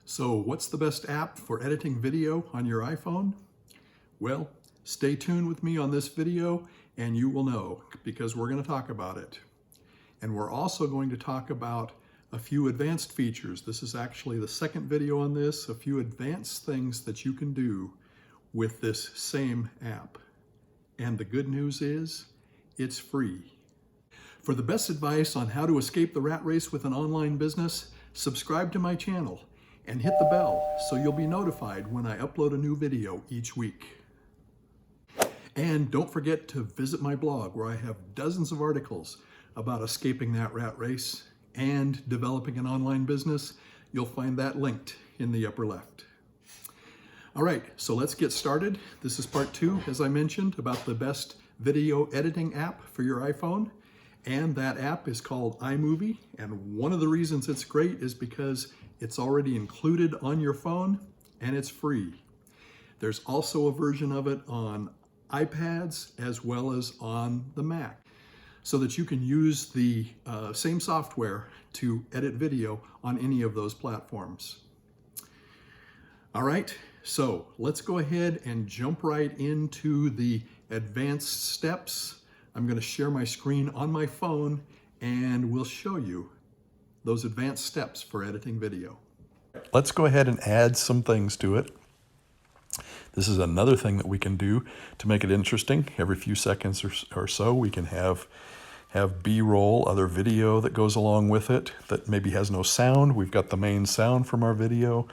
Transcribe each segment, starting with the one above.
So what's the best app for editing video on your iPhone? Well, stay tuned with me on this video and you will know, because we're going to talk about it. And we're also going to talk about a few advanced features. This is actually the second video on this, a few advanced things that you can do with this same app. And the good news is, it's free. For the best advice on how to escape the rat race with an online business, subscribe to my channel and hit the bell so you'll be notified when I upload a new video each week. And don't forget to visit my blog where I have dozens of articles about escaping that rat race and developing an online business. You'll find that linked in the upper left. All right, so let's get started. This is part 2, as I mentioned, about the best video editing app for your iPhone. And that app is called iMovie. And one of the reasons it's great is because it's already included on your phone and it's free. There's also a version of it on iPads as well as on the Mac, so that you can use the same software to edit video on any of those platforms. All right, so let's go ahead and jump right into the advanced steps. I'm going to share my screen on my phone and we'll show you those advanced steps for editing video. Let's go ahead and add some things to it. This is another thing that we can do to make it interesting. Every few seconds or so, we can have B-roll, other video that goes along with it that maybe has no sound. We've got the main sound from our video.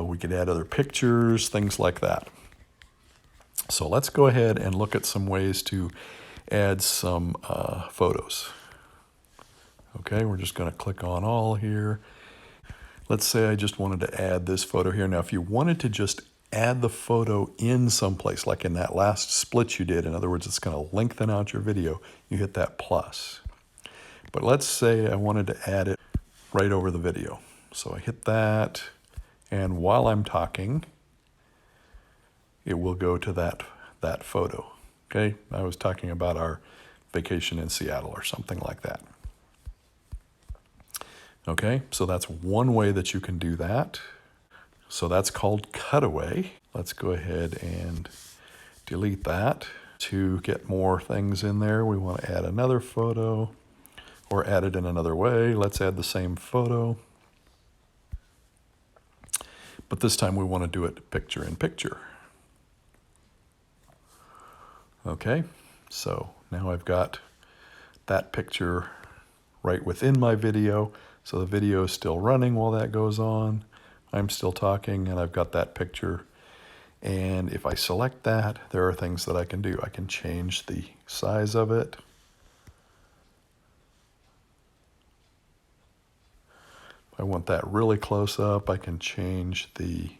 We could add other pictures, things like that. So let's go ahead and look at some ways to add some photos. Okay, we're just going to click on all here. Let's say I just wanted to add this photo here. Now, if you wanted to just add the photo in someplace, like in that last split you did, in other words, it's going to lengthen out your video, you hit that plus. But let's say I wanted to add it right over the video. So I hit that, and while I'm talking, it will go to that photo. Okay, I was talking about our vacation in Seattle or something like that. Okay, so that's one way that you can do that. So that's called cutaway. Let's go ahead and delete that. To get more things in there, we want to add another photo or add it in another way. Let's add the same photo. But this time we want to do it picture in picture. Okay, so now I've got that picture right within my video. So the video is still running while that goes on. I'm still talking and I've got that picture. And if I select that, there are things that I can do. I can change the size of it. If I want that really close up, I can change the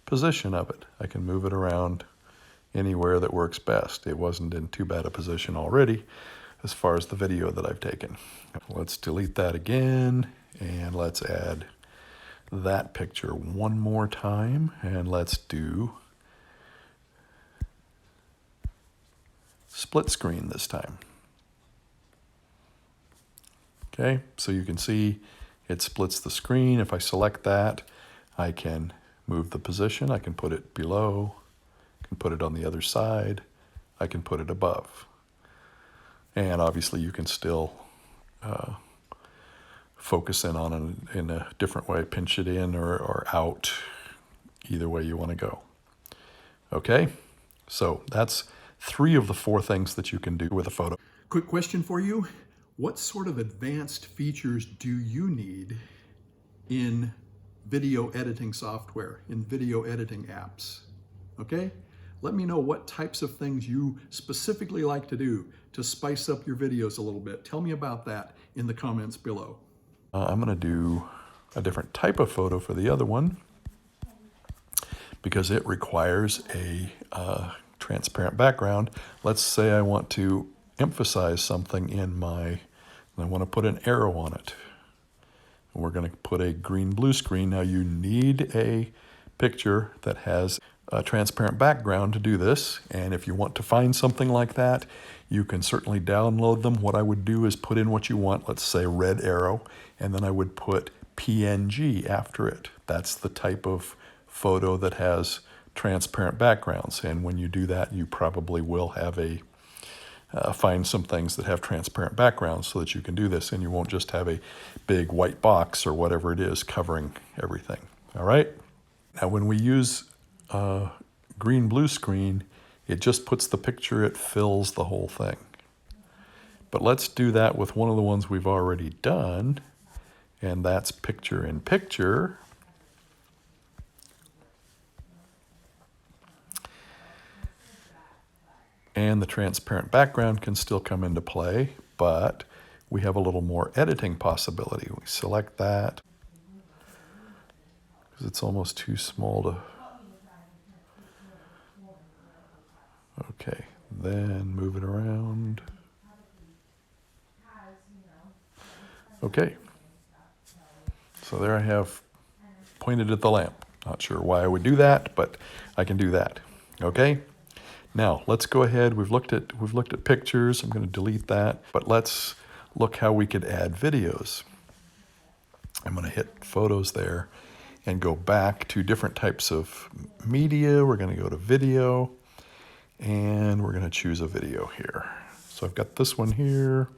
position of it. I can move it around anywhere that works best. It wasn't in too bad a position already as far as the video that I've taken. Let's delete that again, and let's add that picture one more time, and let's do split screen this time. Okay, so you can see it splits the screen. If I select that, I can move the position. I can put it below, I can put it on the other side, I can put it above. And obviously you can still focus in on it in a different way, pinch it in or out, either way you want to go. Okay, so that's 3 of the 4 things that you can do with a photo. Quick question for you. What sort of advanced features do you need in video editing software, in video editing apps? Okay? Let me know what types of things you specifically like to do to spice up your videos a little bit. Tell me about that in the comments below. I'm going to do a different type of photo for the other one because it requires a transparent background. Let's say I want to emphasize something in I want to put an arrow on it. We're going to put a green-blue screen. Now you need a picture that has a transparent background to do this, and if you want to find something like that, you can certainly download them. What I would do is put in what you want, let's say red arrow, and then I would put PNG after it. That's the type of photo that has transparent backgrounds. And when you do that, you probably will have find some things that have transparent backgrounds so that you can do this, and you won't just have a big white box or whatever it is covering everything. All right. Now, when we use green blue screen, it just puts the picture, it fills the whole thing. But let's do that with one of the ones we've already done, and that's picture in picture. And the transparent background can still come into play, but we have a little more editing possibility. We select that because it's almost too small to... Okay, then move it around. Okay, so there I have pointed at the lamp. Not sure why I would do that, but I can do that. Okay. Now, let's go ahead. We've looked at pictures. I'm going to delete that, but let's look how we could add videos. I'm going to hit photos there and go back to different types of media. We're going to go to video, and we're going to choose a video here. So I've got this one here.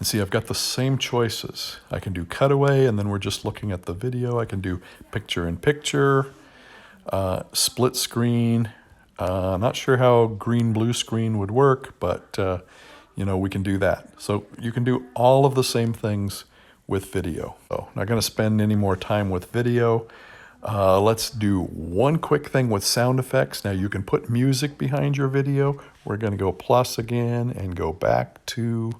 And see, I've got the same choices. I can do cutaway, and then we're just looking at the video. I can do picture in picture, split screen. Not sure how green blue screen would work, but we can do that. So you can do all of the same things with video. So not going to spend any more time with video. Let's do one quick thing with sound effects. Now you can put music behind your video. We're going to go plus again and go back to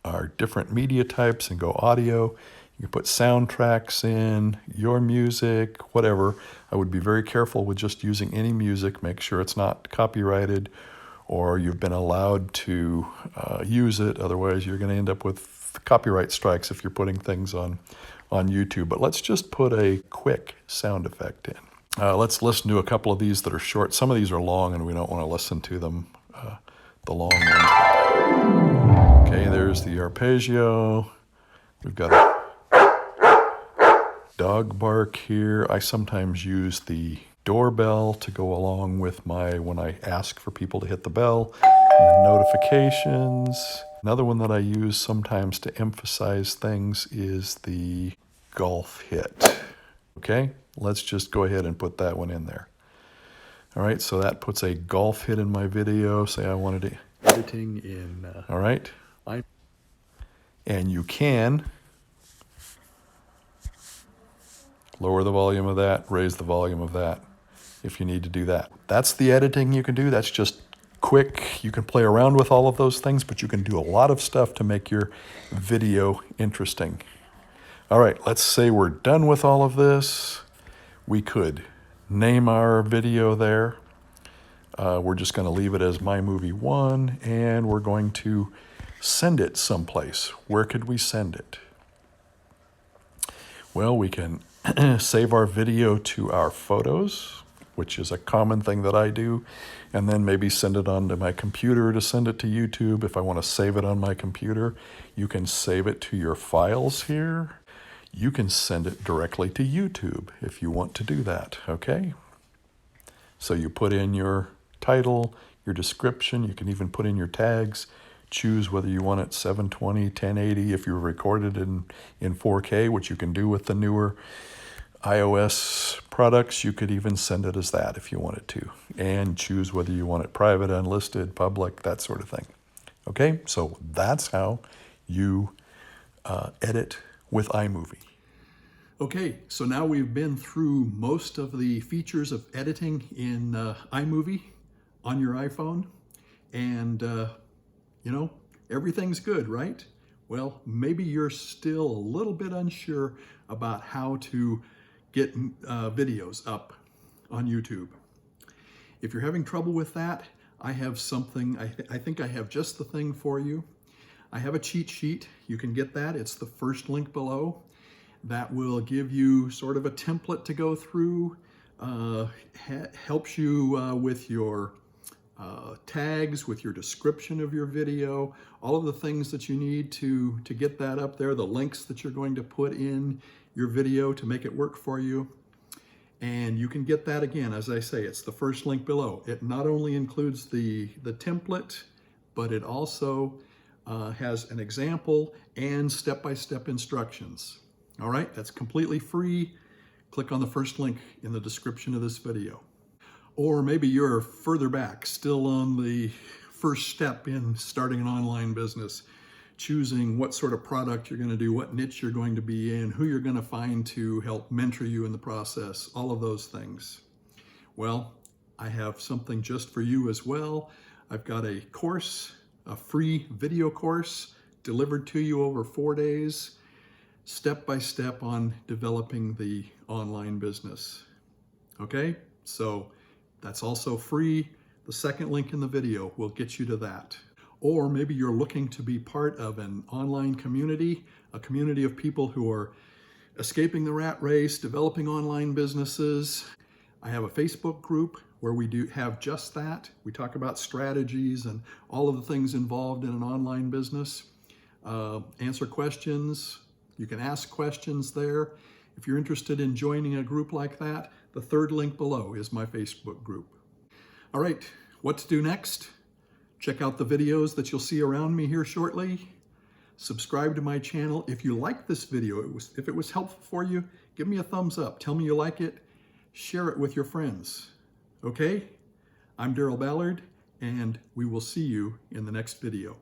our different media types and go audio. You can put soundtracks in, your music, whatever. I would be very careful with just using any music. Make sure it's not copyrighted or you've been allowed to use it. Otherwise, you're going to end up with copyright strikes if you're putting things on YouTube. But let's just put a quick sound effect in. Let's listen to a couple of these that are short. Some of these are long and we don't want to listen to them, the long ones. Okay, there's the arpeggio. We've got a dog bark here. I sometimes use the doorbell to go along with when I ask for people to hit the bell, and the notifications. Another one that I use sometimes to emphasize things is the golf hit. Okay, let's just go ahead and put that one in there. All right, so that puts a golf hit in my video. Say I wanted to editing in. All right, and you can lower the volume of that, raise the volume of that if you need to do that. That's the editing you can do. That's just quick. You can play around with all of those things, but you can do a lot of stuff to make your video interesting. All right, let's say we're done with all of this. We could name our video there. We're just going to leave it as My Movie 1, and we're going to send it someplace. Where could we send it? Well, we can save our video to our photos, which is a common thing that I do, and then maybe send it onto my computer to send it to YouTube. If I want to save it on my computer, you can save it to your files here. You can send it directly to YouTube if you want to do that, okay? So you put in your title, your description, you can even put in your tags, choose whether you want it 720, 1080, if you're recorded in 4K, which you can do with the newer iOS products. You could even send it as that if you wanted to, and choose whether you want it private, unlisted, public, that sort of thing. Okay, so that's how you edit with iMovie. Okay, so now we've been through most of the features of editing in iMovie on your iPhone, and everything's good, right? Well, maybe you're still a little bit unsure about how to get videos up on YouTube. If you're having trouble with that, I have something, I think I have just the thing for you. I have a cheat sheet. You can get that. It's the first link below. That will give you sort of a template to go through, helps you with your tags with your description of your video, all of the things that you need to get that up there, the links that you're going to put in your video to make it work for you. And you can get that again, as I say, it's the first link below. It not only includes the template, but it also has an example and step-by-step instructions. All right, that's completely free. Click on the first link in the description of this video. Or maybe you're further back, still on the first step in starting an online business, choosing what sort of product you're going to do, what niche you're going to be in, who you're going to find to help mentor you in the process, all of those things. Well, I have something just for you as well. I've got a course, a free video course delivered to you over 4 days, step by step on developing the online business. Okay, so that's also free. The second link in the video will get you to that. Or maybe you're looking to be part of an online community, a community of people who are escaping the rat race, developing online businesses. I have a Facebook group where we do have just that. We talk about strategies and all of the things involved in an online business. Answer questions. You can ask questions there. If you're interested in joining a group like that, the third link below is my Facebook group. All right, what to do next? Check out the videos that you'll see around me here shortly. Subscribe to my channel. If you like this video, if it was helpful for you, give me a thumbs up. Tell me you like it. Share it with your friends. Okay? I'm Daryl Ballard, and we will see you in the next video.